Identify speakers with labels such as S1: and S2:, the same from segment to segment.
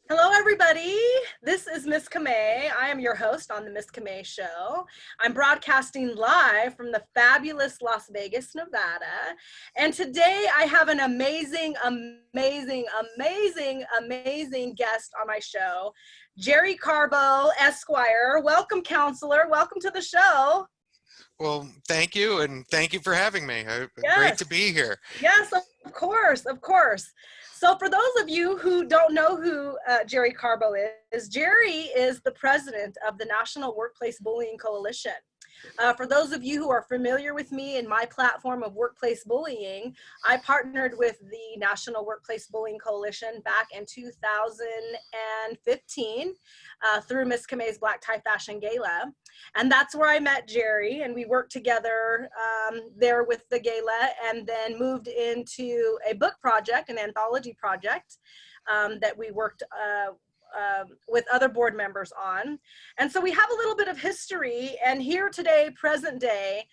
S1: Hello, everybody. This is Miss Camay. I am your host on the Miss Camay Show. I'm broadcasting live from the fabulous Las Vegas, Nevada. And today I have an amazing guest on my show, Jerry Carbo, Esquire. Welcome, counselor. Welcome to the show.
S2: Well, thank you, and thank you for having me.
S1: Yes.
S2: Great to be here.
S1: Yes, of course, of course. So for those of you who don't know who Jerry Carbo is, Jerry is the president of the National Workplace Bullying Coalition. For those of you who are familiar with me and my platform of workplace bullying, I partnered with the National Workplace Bullying Coalition back in 2015 through Miss Kamay's Black Tie Fashion Gala. And that's where I met Jerry, and we worked together there with the gala, and then moved into a book project, an anthology project that we worked with other board members on. And so we have a little bit of history, and here today, present day,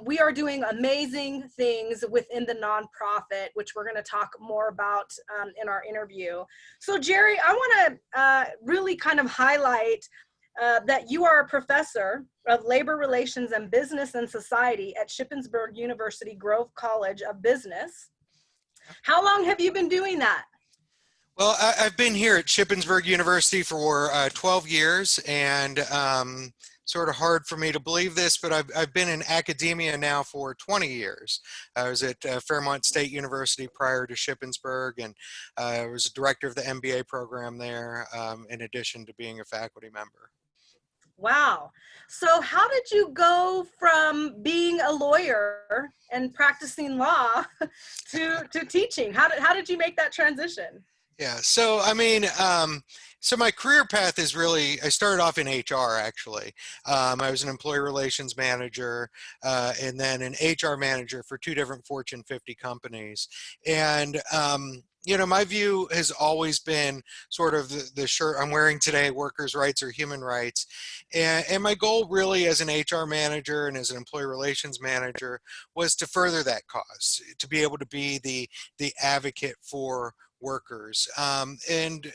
S1: we are doing amazing things within the nonprofit, which we're going to talk more about in our interview. So Jerry, I want to really kind of highlight that you are a professor of labor relations and business and society at Shippensburg University Grove College of Business. How long have you been doing that?
S2: Well, I've been here at Shippensburg University for 12 years, and sort of hard for me to believe this, but I've been in academia now for 20 years. I was at Fairmont State University prior to Shippensburg, and I was a director of the MBA program there, in addition to being a faculty member.
S1: Wow. So how did you go from being a lawyer and practicing law to teaching? How did you make that transition?
S2: Yeah, so I mean, so my career path is really, I started off in HR actually. I was an employee relations manager and then an HR manager for 2 different Fortune 50 companies. And you know, my view has always been sort of the shirt I'm wearing today, workers' rights or human rights. And my goal really as an HR manager and as an employee relations manager was to further that cause, to be able to be the advocate for workers. And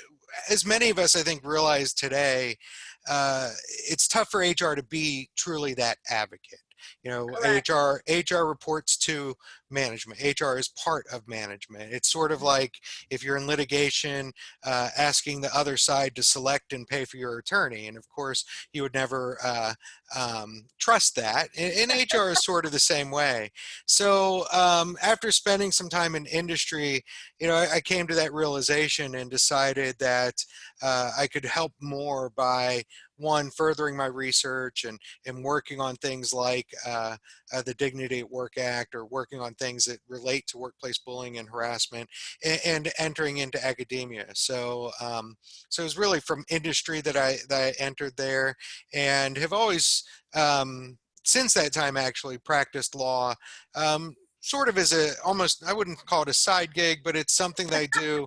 S2: as many of us, I think, realize today, it's tough for HR to be truly that advocate. You know,
S1: Correct.
S2: HR reports to management. HR is part of management. It's sort of like if you're in litigation, asking the other side to select and pay for your attorney. And of course, you would never trust that. And HR is sort of the same way. So after spending some time in industry, you know, I came to that realization and decided that I could help more by one, furthering my research and working on things like the Dignity at Work Act, or working on things that relate to workplace bullying and harassment, and entering into academia. So so it was really from industry that I entered there, and have always since that time actually practiced law. Sort of as almost, I wouldn't call it a side gig, but it's something that I do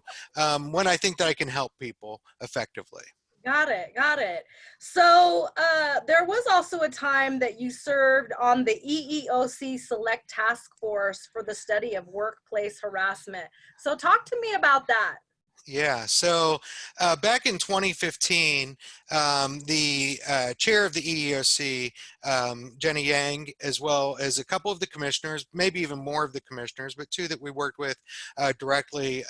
S2: when I think that I can help people effectively.
S1: Got it. Got it. So there was also a time that you served on the EEOC Select Task Force for the Study of Workplace Harassment. So talk to me about that.
S2: Yeah, so back in 2015, the chair of the EEOC, Jenny Yang, as well as a couple of the commissioners, maybe even more of the commissioners, but 2 that we worked with directly,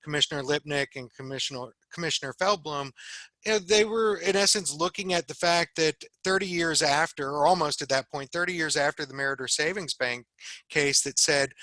S2: Commissioner Lipnick and Commissioner Feldblum, you know, they were in essence looking at the fact that 30 years after, or almost at that point, 30 years after the Meritor Savings Bank case that said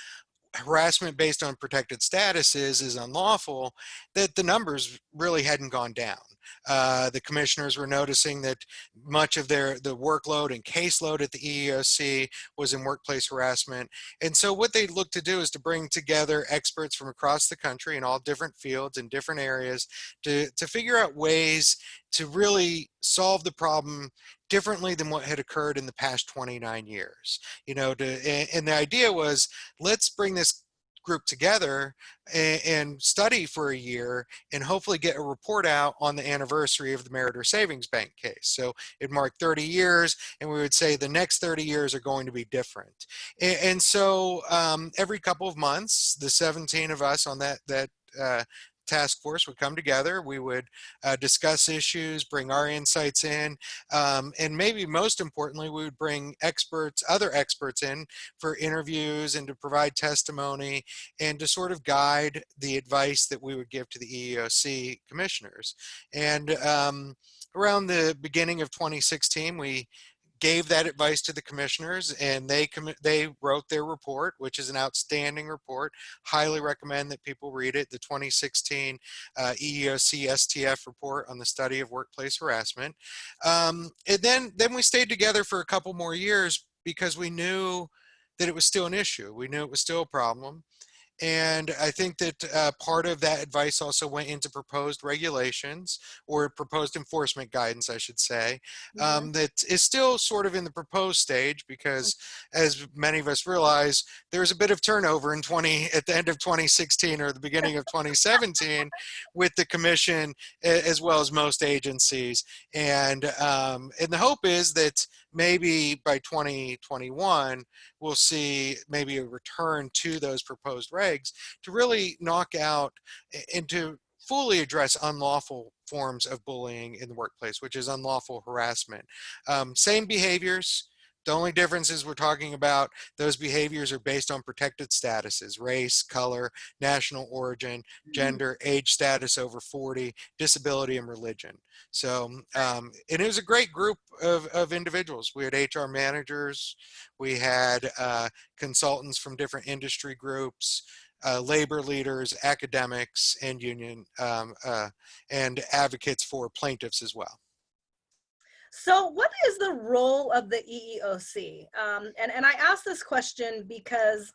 S2: harassment based on protected statuses is unlawful, that the numbers really hadn't gone down. The commissioners were noticing that much of the workload and caseload at the EEOC was in workplace harassment. And so what they looked to do is to bring together experts from across the country in all different fields and different areas to figure out ways to really solve the problem differently than what had occurred in the past 29 years. You know, and the idea was, let's bring this group together and study for a year and hopefully get a report out on the anniversary of the Meritor Savings Bank case. So it marked 30 years, and we would say the next 30 years are going to be different. And so every couple of months, the 17 of us on that task force would come together. We would discuss issues, bring our insights in, and maybe most importantly, we would bring experts, other experts in for interviews and to provide testimony and to sort of guide the advice that we would give to the EEOC commissioners. And around the beginning of 2016, we gave that advice to the commissioners, and they wrote their report, which is an outstanding report. Highly recommend that people read it. The 2016 EEOC STF report on the study of workplace harassment. And then we stayed together for a couple more years because we knew that it was still an issue. We knew it was still a problem. And I think that part of that advice also went into proposed regulations, or proposed enforcement guidance, I should say, that is still sort of in the proposed stage, because as many of us realize, there was a bit of turnover at the end of 2016 or the beginning of 2017 with the commission, as well as most agencies. And the hope is that maybe by 2021, we'll see maybe a return to those proposed regs to really knock out and to fully address unlawful forms of bullying in the workplace, which is unlawful harassment. Same behaviors. The only difference is we're talking about those behaviors are based on protected statuses: race, color, national origin, gender, age status over 40, disability, and religion. So, and it was a great group of individuals. We had HR managers, we had consultants from different industry groups, labor leaders, academics, and union and advocates for plaintiffs as well.
S1: So what is the role of the EEOC? And I ask this question because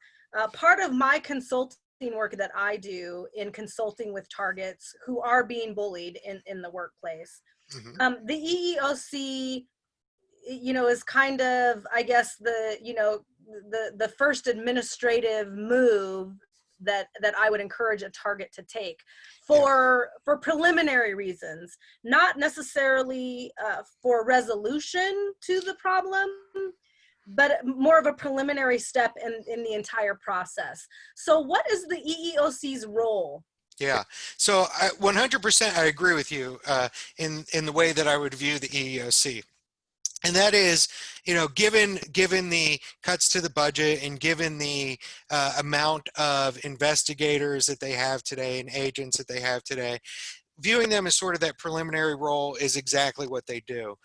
S1: part of my consulting work that I do in consulting with targets who are being bullied in the workplace, the EEOC, is kind of, I guess, the first administrative move that I would encourage a target to take for preliminary reasons, not necessarily for resolution to the problem, but more of a preliminary step in the entire process. So what is the EEOC's role?
S2: Yeah, so 100% I agree with you in the way that I would view the EEOC. And that is, given the cuts to the budget and given the amount of investigators that they have today and agents that they have today, viewing them as sort of that preliminary role is exactly what they do.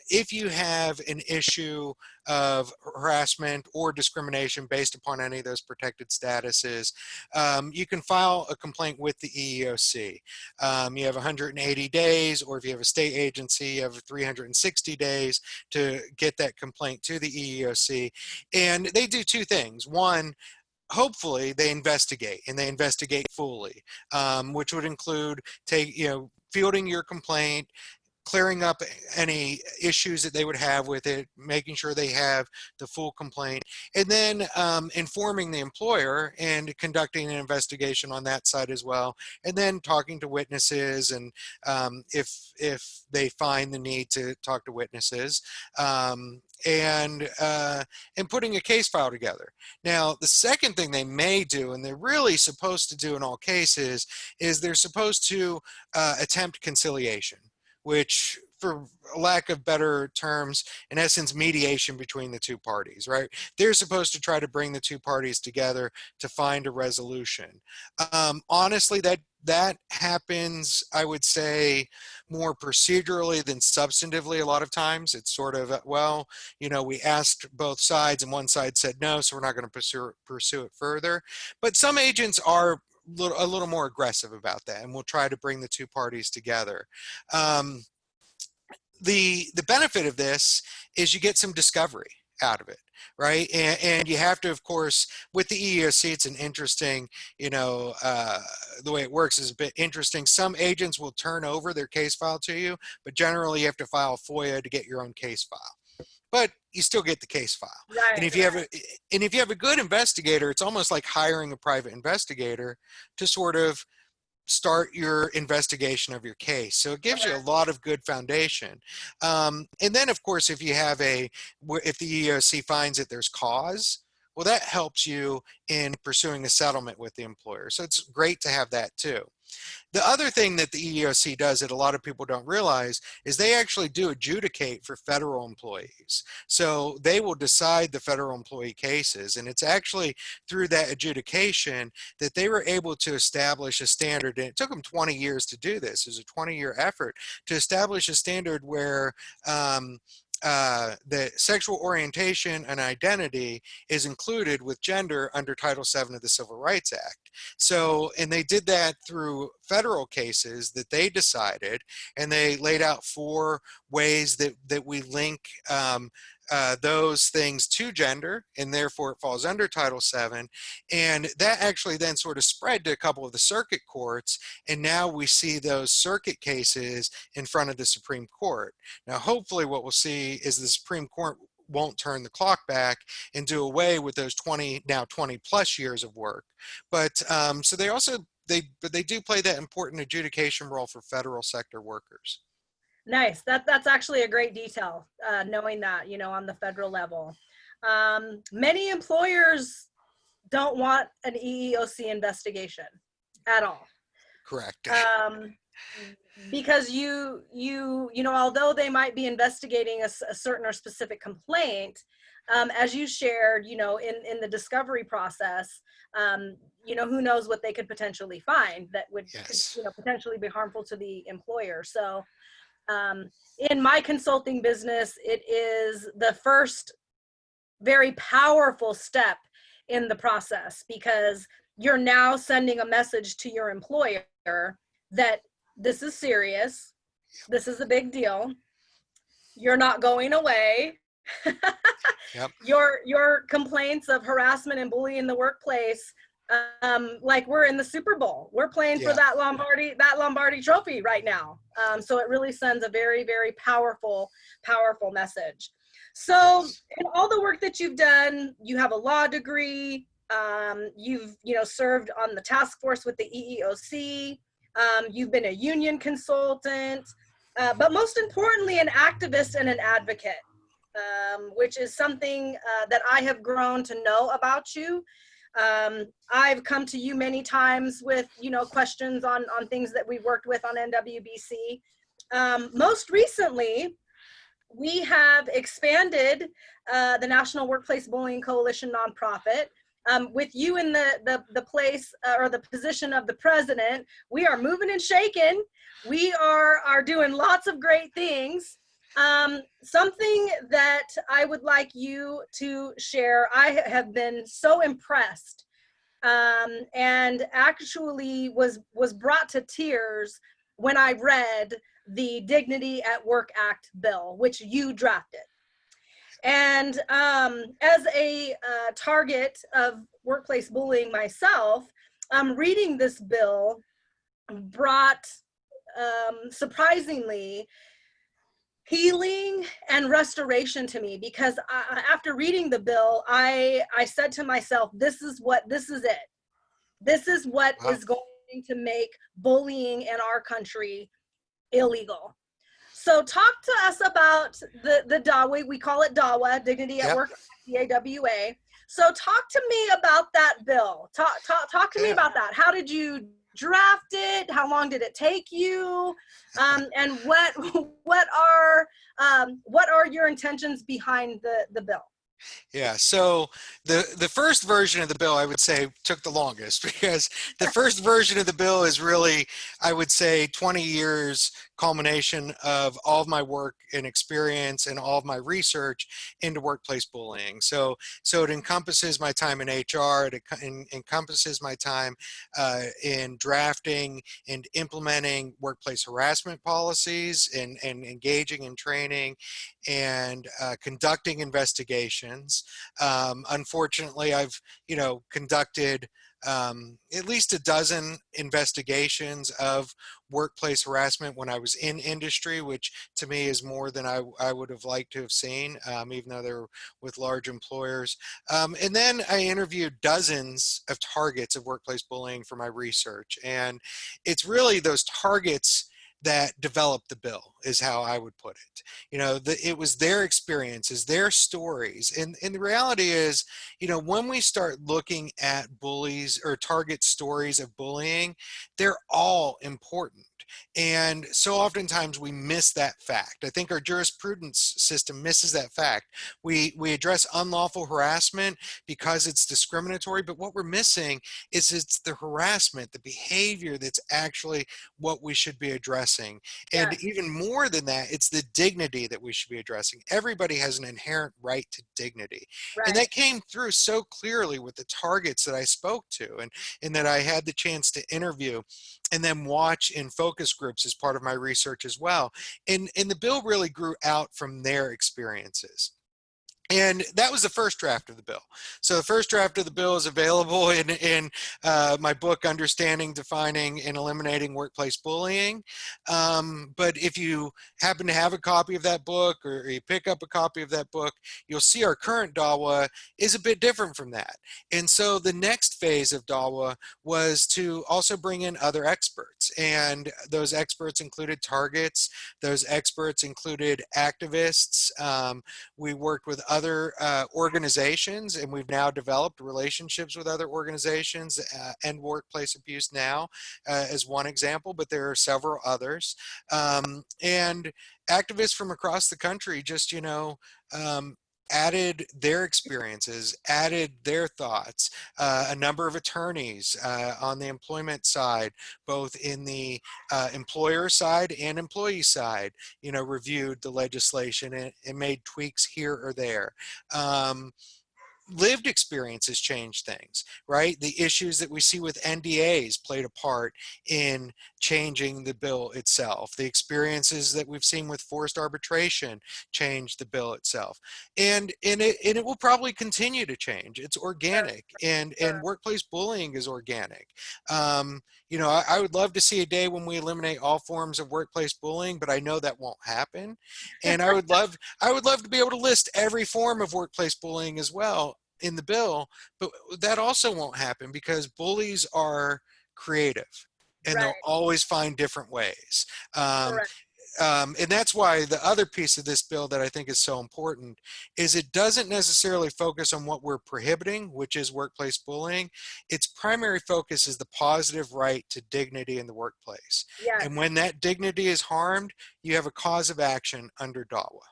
S2: If you have an issue of harassment or discrimination based upon any of those protected statuses, you can file a complaint with the EEOC. You have 180 days, or if you have a state agency, you have 360 days to get that complaint to the EEOC. And they do two things. One, hopefully they investigate, and they investigate fully, which would include fielding your complaint, clearing up any issues that they would have with it, making sure they have the full complaint, and then informing the employer and conducting an investigation on that side as well, and then talking to witnesses, and if they find the need to talk to witnesses, and putting a case file together. Now, the second thing they may do, and they're really supposed to do in all cases, is they're supposed to attempt conciliation, which, for lack of better terms, in essence, mediation between the two parties, right? They're supposed to try to bring the two parties together to find a resolution. Honestly, that happens, I would say, more procedurally than substantively a lot of times. It's sort of, well, we asked both sides and one side said no, so we're not going to pursue it further. But some agents are a little more aggressive about that, and we'll try to bring the two parties together. The benefit of this is you get some discovery out of it, right? And you have to, of course, with the EEOC, it's an interesting, the way it works is a bit interesting. Some agents will turn over their case file to you, but generally you have to file FOIA to get your own case file. But you still get the case file.
S1: Right,
S2: and if you have a good investigator, it's almost like hiring a private investigator to sort of start your investigation of your case. So it gives you a lot of good foundation. And then, of course, if the EEOC finds that there's cause, well, that helps you in pursuing a settlement with the employer. So it's great to have that too. The other thing that the EEOC does that a lot of people don't realize is they actually do adjudicate for federal employees. So they will decide the federal employee cases, and it's actually through that adjudication that they were able to establish a standard, and it took them 20 years to do this. It was a 20-year effort to establish a standard where the sexual orientation and identity is included with gender under Title VII of the Civil Rights Act. So, and they did that through federal cases that they decided, and they laid out 4 ways that we link those things to gender, and therefore it falls under Title VII. And that actually then sort of spread to a couple of the circuit courts, and now we see those circuit cases in front of the Supreme Court. Now, hopefully what we'll see is the Supreme Court won't turn the clock back and do away with those 20 plus years of work. But so they also, but they do play that important adjudication role for federal sector workers.
S1: Nice. That's actually a great detail, knowing that, you know, on the federal level. Many employers don't want an EEOC investigation at all.
S2: Correct.
S1: Because you know, although they might be investigating a certain or specific complaint, as you shared, you know, in the discovery process, you know, who knows what they could potentially find that would,
S2: yes,
S1: you know, potentially be harmful to the employer. So in my consulting business, it is the first very powerful step in the process, because you're now sending a message to your employer that this is serious, this is a big deal, you're not going away.
S2: yep.
S1: Your complaints of harassment and bullying in the workplace, like we're in the Super Bowl, we're playing for that Lombardi trophy right now. So it really sends a very, very powerful message. So
S2: Yes.
S1: in all the work that you've done, you have a law degree, you've, you know, served on the task force with the EEOC, you've been a union consultant, but most importantly, an activist and an advocate, which is something that I have grown to know about you. I've come to you many times with, you know, questions on things that we've worked with on NWBC. Most recently, we have expanded the National Workplace Bullying Coalition nonprofit. With you in the place or the position of the president, we are moving and shaking. We are doing lots of great things. Something that I would like you to share, I have been so impressed, and actually was brought to tears when I read the Dignity at Work Act bill, which you drafted. And as a target of workplace bullying myself, reading this bill brought, surprisingly, healing and restoration to me, because after reading the bill, I said to myself, this is it. This is what
S2: Wow.
S1: is going to make bullying in our country illegal. So talk to us about the DAWA, we call it DAWA, Dignity at
S2: Yep.
S1: Work, DAWA. So talk to me about that bill. Talk to me about that. How did you draft it? How long did it take you? And what are your intentions behind the bill?
S2: Yeah, so the first version of the bill, I would say, took the longest, because the first version of the bill is really, I would say, 20 years culmination of all of my work and experience and all of my research into workplace bullying. So it encompasses my time in HR, it encompasses my time in drafting and implementing workplace harassment policies, and engaging in training and conducting investigations. Unfortunately, I've, you know, conducted at least a dozen investigations of workplace harassment when I was in industry, which to me is more than I would have liked to have seen, even though they were with large employers. And then I interviewed dozens of targets of workplace bullying for my research. And it's really those targets that developed the bill, is how I would put it. You know, it was their experiences, their stories. And the reality is, you know, when we start looking at bullies or target stories of bullying, they're all important. And so oftentimes we miss that fact. I think our jurisprudence system misses that fact. We address unlawful harassment because it's discriminatory, but what we're missing is it's the harassment, the behavior that's actually what we should be addressing. And
S1: Yes.
S2: even more than that, it's the dignity that we should be addressing. Everybody has an inherent right to dignity. And
S1: Right.
S2: that came through so clearly with the targets that I spoke to and that I had the chance to interview and then watch in focus groups as part of my research as well. And the bill really grew out from their experiences. And that was the first draft of the bill. So the first draft of the bill is available in my book, Understanding, Defining, and Eliminating Workplace Bullying. But if you happen to have a copy of that book, or you pick up a copy of that book, you'll see our current DAWA is a bit different from that. And so the next phase of DAWA was to also bring in other experts. And those experts included targets. Those experts included activists. We worked with other organizations, and we've now developed relationships with other organizations. End Workplace Abuse Now as one example, but there are several others. And activists from across the country just, you know, added their experiences, added their thoughts. A number of attorneys on the employment side, both in the employer side and employee side, you know, reviewed the legislation and made tweaks here or there. Lived experiences change things, right? The issues that we see with NDAs played a part in changing the bill itself. The experiences that we've seen with forced arbitration changed the bill itself. And it will probably continue to change. It's
S1: Sure.
S2: organic, and
S1: Sure.
S2: workplace bullying is organic. You know, I would love to see a day when we eliminate all forms of workplace bullying, but I know that won't happen. And I would love to be able to list every form of workplace bullying as well in the bill, but that also won't happen because bullies are creative and they'll
S1: Right.
S2: always find different ways. Um,
S1: Correct.
S2: and that's why the other piece of this bill that I think is so important is it doesn't necessarily focus on what we're prohibiting, which is workplace bullying. Its primary focus is the positive right to dignity in the workplace. And
S1: Yes.
S2: when that dignity is harmed, you have a cause of action under DAWA.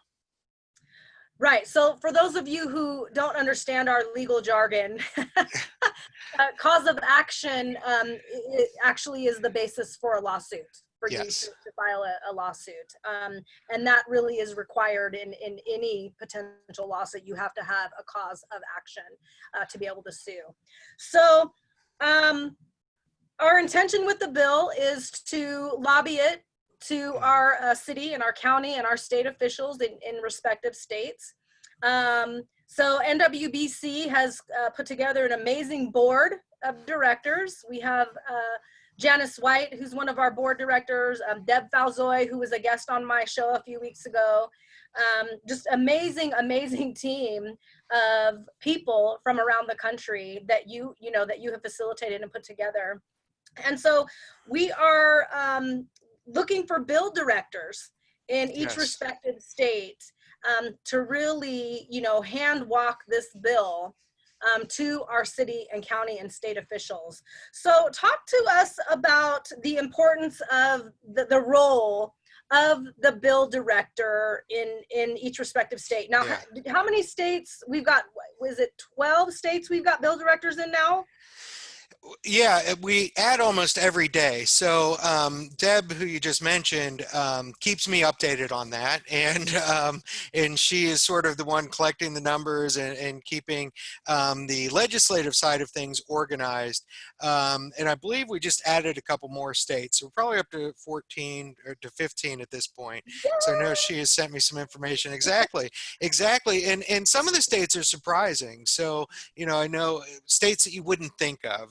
S1: Right. So for those of you who don't understand our legal jargon, cause of action it actually is the basis for a lawsuit, for you
S2: Yes.
S1: to file a lawsuit. And that really is required in any potential lawsuit. You have to have a cause of action to be able to sue. So our intention with the bill is to lobby it to our city and our county and our state officials in respective states. So NWBC has put together an amazing board of directors. We have Janice White, who's one of our board directors, Deb Falzoy, who was a guest on my show a few weeks ago. Just amazing, amazing team of people from around the country that you have facilitated and put together. And so we are looking for bill directors in each
S2: Yes.
S1: respective state to really, hand walk this bill to our city and county and state officials. So talk to us about the importance of the role of the bill director in each respective state. Now,
S2: Yeah.
S1: how many states we've got? Was it 12 states we've got bill directors in now?
S2: Yeah, we add almost every day. So Deb, who you just mentioned, keeps me updated on that, and she is sort of the one collecting the numbers and keeping the legislative side of things organized. And I believe we just added a couple more states, so we're probably up to 14 or to 15 at this point. So I know she has sent me some information. Exactly, and some of the states are surprising. So I know states that you wouldn't think of.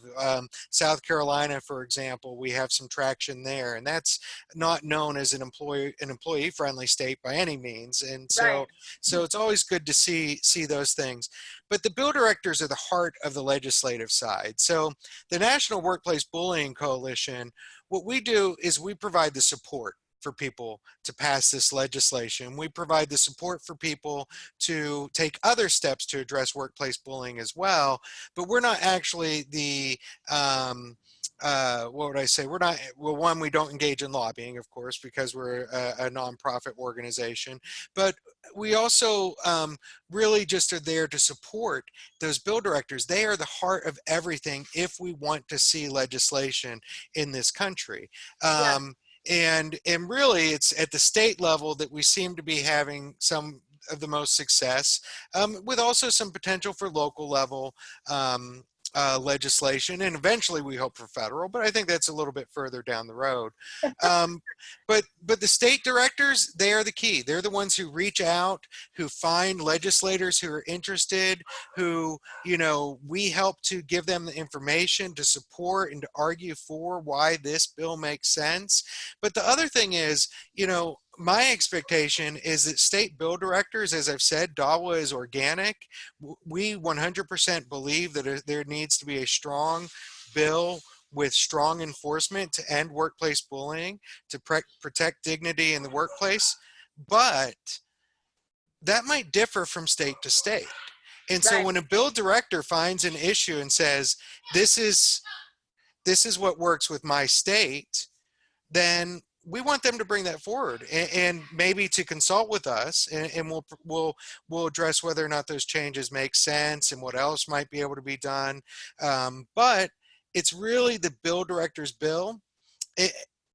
S2: South Carolina, for example, we have some traction there, and that's not known as an employee-friendly state by any means. And
S1: Right.
S2: so it's always good to see those things. But the bill directors are the heart of the legislative side. So the National Workplace Bullying Coalition, what we do is we provide the support. for people to pass this legislation. We provide the support for people to take other steps to address workplace bullying as well, but we're not actually the what would I say? We're not, well, one, we don't engage in lobbying, of course, because we're a nonprofit organization, but we also really just are there to support those bill directors. They are the heart of everything if we want to see legislation in this country.
S1: Yeah.
S2: And really, it's at the state level that we seem to be having some of the most success, with also some potential for local level legislation, and eventually we hope for federal, but I think that's a little bit further down the road. Um, but the state directors, they are the key. They're the ones who reach out, who find legislators who are interested, who, you know, we help to give them the information to support and to argue for why this bill makes sense. But the other thing is, you know, my expectation is that state bill directors, as I've said, DAWA is organic. We 100% believe that there needs to be a strong bill with strong enforcement to end workplace bullying, to protect dignity in the workplace. But that might differ from state to state. And so
S1: Right.
S2: when a bill director finds an issue and says, this is what works with my state, then we want them to bring that forward and maybe to consult with us, and we'll address whether or not those changes make sense and what else might be able to be done. But it's really the bill director's bill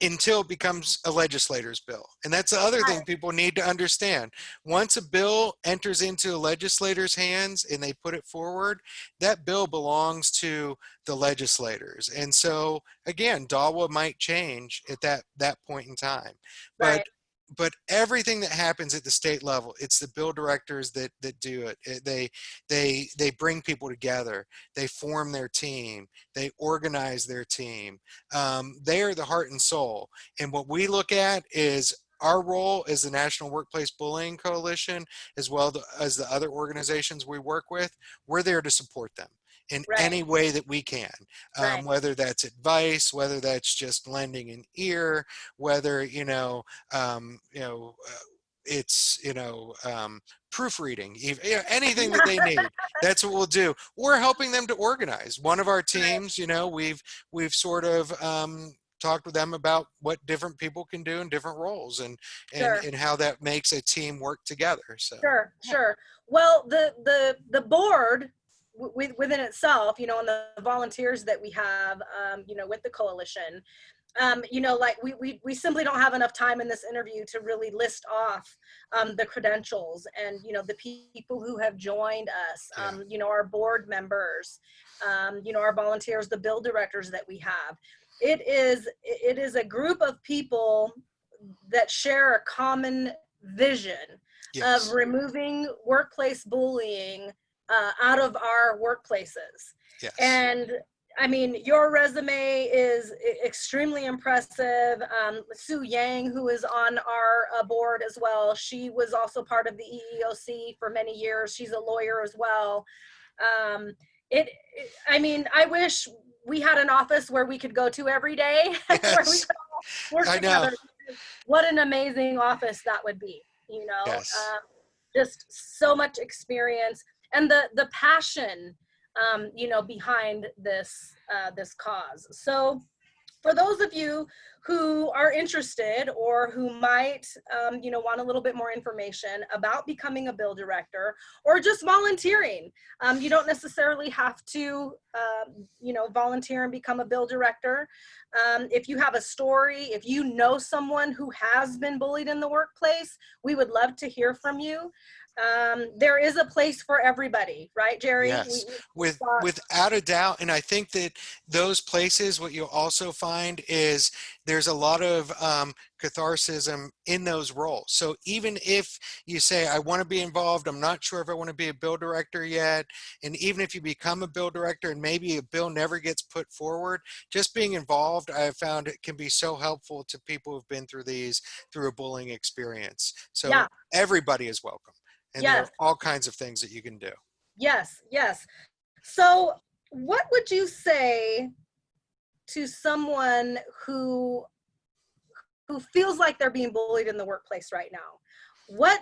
S2: until it becomes a legislator's bill. And that's the other thing people need to understand. Once a bill enters into a legislator's hands and they put it forward, that bill belongs to the legislators. And so again, DAWA might change at that point in time.
S1: Right.
S2: But everything that happens at the state level, it's the bill directors that do it. They bring people together. They form their team. They organize their team. They are the heart and soul. And what we look at is our role as the National Workplace Bullying Coalition, as well as the other organizations we work with. We're there to support them in
S1: Right.
S2: any way that we can,
S1: Right.
S2: whether that's advice, whether that's just lending an ear, whether, it's, proofreading, anything that they need, that's what we'll do. We're helping them to organize. One of our teams, we've sort of talked with them about what different people can do in different roles, and
S1: Sure.
S2: and how that makes a team work together. So
S1: Sure. Sure. Well, the board within itself, you know, and the volunteers that we have, you know, with the coalition, you know, like we simply don't have enough time in this interview to really list off the credentials and, you know, the people who have joined us, you know, our board members, you know, our volunteers, the bill directors that we have. It is a group of people that share a common vision
S2: yes.
S1: of removing workplace bullying out of our workplaces.
S2: Yes.
S1: And I mean, your resume is extremely impressive. Sue Yang, who is on our board as well, she was also part of the EEOC for many years. She's a lawyer as well. I mean, I wish we had an office where we could go to every day,
S2: Yes.
S1: where we could all work together. What an amazing office that would be, you know.
S2: Yes.
S1: Just so much experience and the passion, you know, behind this this cause. So for those of you who are interested or who might, you know, want a little bit more information about becoming a bill director or just volunteering, you don't necessarily have to, you know, volunteer and become a bill director. If you have a story, if you know someone who has been bullied in the workplace, we would love to hear from you. There is a place for everybody, right, Jerry?
S2: Yes, without a doubt. And I think that those places, what you'll also find is there's a lot of catharsis in those roles. So even if you say, I want to be involved, I'm not sure if I want to be a bill director yet. And even if you become a bill director and maybe a bill never gets put forward, just being involved, I have found it can be so helpful to people who've been through a bullying experience. So
S1: yeah.
S2: Everybody is welcome. And
S1: Yes.
S2: there are all kinds of things that you can do.
S1: Yes, yes. So what would you say to someone who who feels like they're being bullied in the workplace right now, what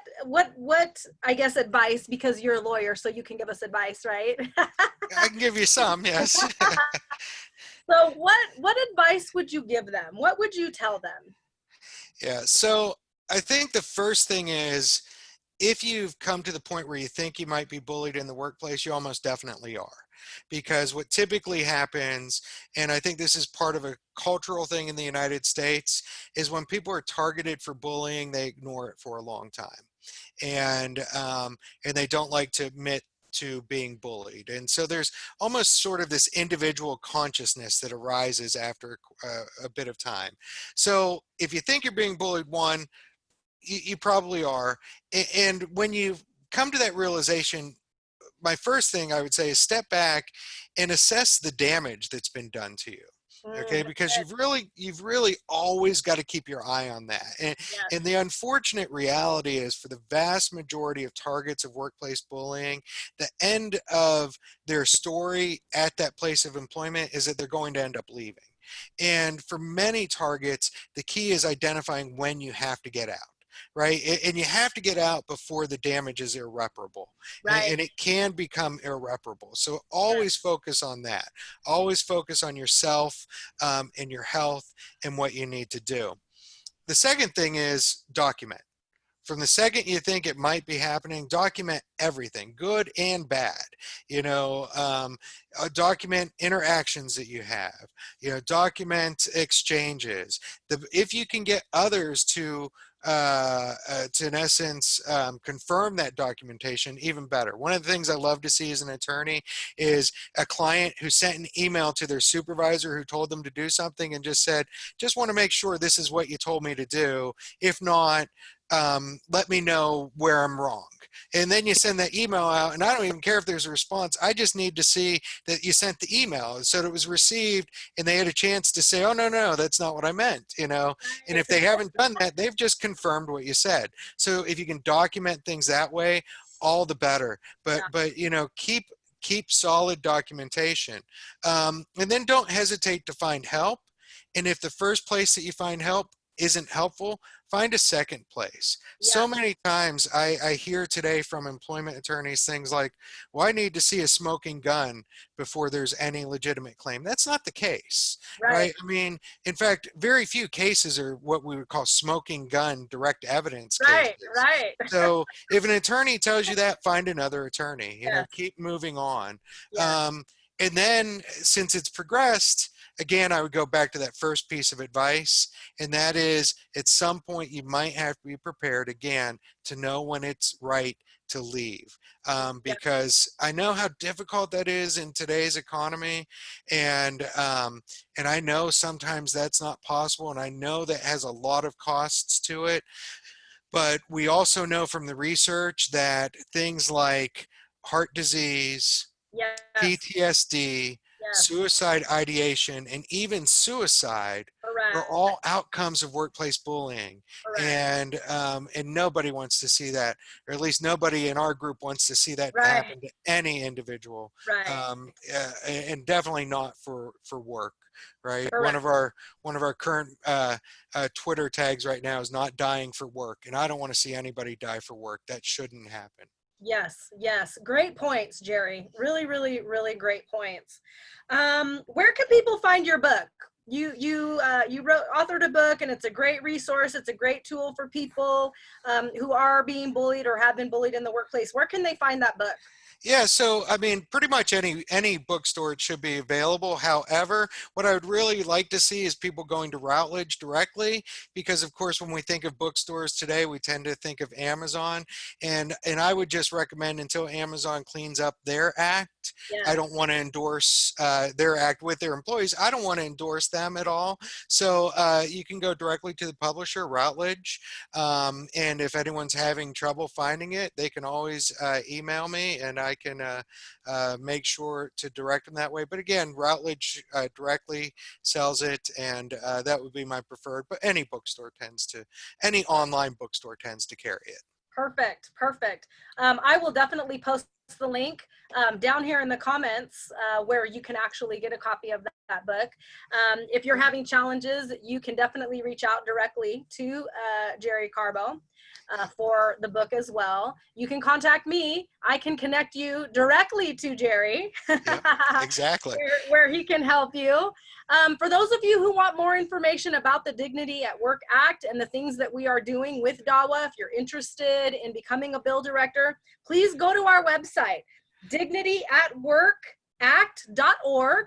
S1: I guess advice, because you're a lawyer, so you can give us advice, right?
S2: I can give you some, yes.
S1: So what advice would you give them? What would you tell them?
S2: Yeah, so I think the first thing is, if you've come to the point where you think you might be bullied in the workplace, you almost definitely are. Because what typically happens, and I think this is part of a cultural thing in the United States, is when people are targeted for bullying, they ignore it for a long time. And they don't like to admit to being bullied. And so there's almost sort of this individual consciousness that arises after a bit of time. So if you think you're being bullied, one, you probably are. And when you come to that realization, my first thing I would say is step back and assess the damage that's been done to you. Okay, because you've really always got to keep your eye on that. And
S1: Yes.
S2: the unfortunate reality is, for the vast majority of targets of workplace bullying, the end of their story at that place of employment is that they're going to end up leaving. And for many targets, the key is identifying when you have to get out. Right. And you have to get out before the damage is irreparable,
S1: Right.
S2: and it can become irreparable. So always focus on that. Always focus on yourself, and your health and what you need to do. The second thing is document. From the second you think it might be happening, document everything, good and bad. Document interactions that you have. Document exchanges. If you can get others to in essence, confirm that documentation, even better. One of the things I love to see as an attorney is a client who sent an email to their supervisor who told them to do something and just said, just want to make sure this is what you told me to do. If not, let me know where I'm wrong. And then you send that email out, and I don't even care if there's a response. I just need to see that you sent the email so that it was received, and they had a chance to say, oh, no, that's not what I meant, And if they haven't done that, they've just confirmed what you said. So if you can document things that way, all the better. But keep solid documentation. And then don't hesitate to find help. And if the first place that you find help isn't helpful, find a second place. So many times I hear today from employment attorneys things like, well, I need to see a smoking gun before there's any legitimate claim. That's not the case, right? I mean, in fact, very few cases are what we would call smoking gun direct evidence cases.
S1: Right.
S2: So if an attorney tells you that, find another attorney, keep moving on. And then, since it's progressed, again, I would go back to that first piece of advice, and that is, at some point you might have to be prepared again to know when it's right to leave, because I know how difficult that is in today's economy, and I know sometimes that's not possible, and I know that has a lot of costs to it. But we also know from the research that things like heart disease, PTSD, suicide ideation, and even suicide are all outcomes of workplace bullying. And nobody wants to see that, or at least nobody in our group wants to see that happen to any individual, and definitely not for work. Right. One of our current Twitter tags right now is "not dying for work," and I don't want to see anybody die for work. That shouldn't happen.
S1: Yes. Great points, Jerry. Really, really, really great points. Where can people find your book? You authored a book, and it's a great resource. It's a great tool for people who are being bullied or have been bullied in the workplace. Where can they find that book?
S2: Yeah, so I mean, pretty much any bookstore it should be available. However, what I would really like to see is people going to Routledge directly, because of course, when we think of bookstores today, we tend to think of Amazon, and I would just recommend, until Amazon cleans up their act, I don't want to endorse their act with their employees. I don't want to endorse them at all. So you can go directly to the publisher, Routledge, and if anyone's having trouble finding it, they can always email me, and I can make sure to direct them that way. But again, Routledge directly sells it, and that would be my preferred. But any online bookstore tends to carry it.
S1: Perfect. I will definitely post the link down here in the comments where you can actually get a copy of that book. If you're having challenges, you can definitely reach out directly to Jerry Carbo for the book as well. You can contact me. I can connect you directly to Jerry.
S2: Yep, exactly.
S1: where he can help you. For those of you who want more information about the Dignity at Work Act and the things that we are doing with DAWA, if you're interested in becoming a bill director, please go to our website, dignityattworkact.org.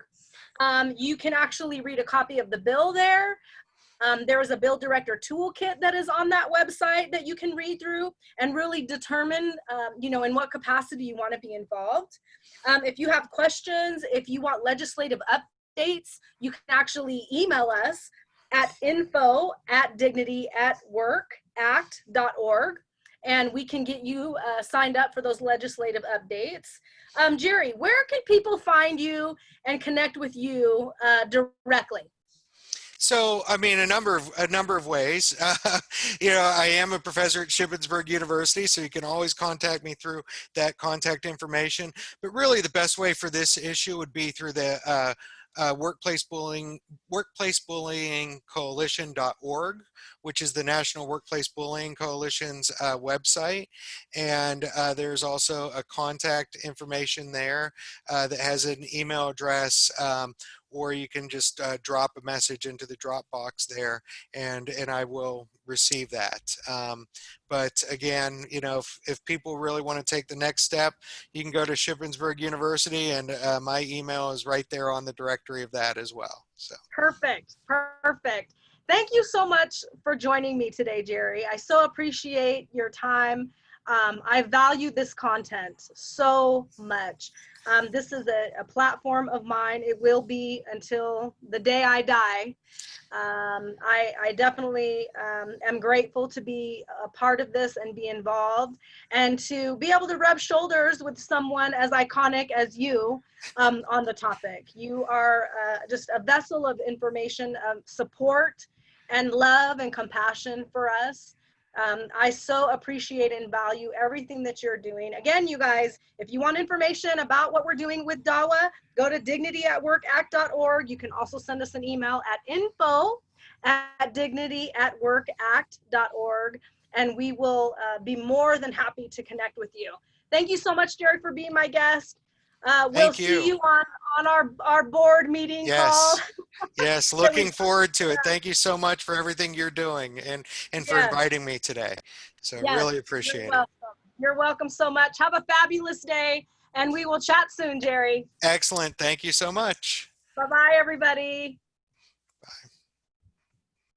S1: You can actually read a copy of the bill there. There is a bill director toolkit that is on that website that you can read through and really determine, in what capacity you want to be involved. If you have questions, if you want legislative updates, you can actually email us at info@dignityattworkact.org, and we can get you signed up for those legislative updates. Jerry, where can people find you and connect with you directly?
S2: So, I mean, a number of ways. I am a professor at Shippensburg University, so you can always contact me through that contact information. But really, the best way for this issue would be through the workplacebullyingcoalition.org, which is the National Workplace Bullying Coalition's website. And there's also a contact information there that has an email address, or you can just drop a message into the Dropbox there, and I will receive that. But again, if people really want to take the next step, you can go to Shippensburg University, and my email is right there on the directory of that as well. So
S1: perfect. Thank you so much for joining me today, Jerry. I so appreciate your time. I value this content so much. This is a platform of mine. It will be until the day I die. I definitely am grateful to be a part of this and be involved, and to be able to rub shoulders with someone as iconic as you on the topic. You are just a vessel of information, support, and love and compassion for us. I so appreciate and value everything that you're doing. Again, you guys, if you want information about what we're doing with DAWA, go to dignityattworkact.org. You can also send us an email at info@dignityattworkact.org, and we will be more than happy to connect with you. Thank you so much, Jerry, for being my guest. We'll see you on our board meeting call.
S2: Yes, looking forward to it. Thank you so much for everything you're doing, and for inviting me today. So really appreciate it.
S1: You're welcome so much. Have a fabulous day, and we will chat soon, Jerry.
S2: Excellent. Thank you so much.
S1: Bye-bye, everybody.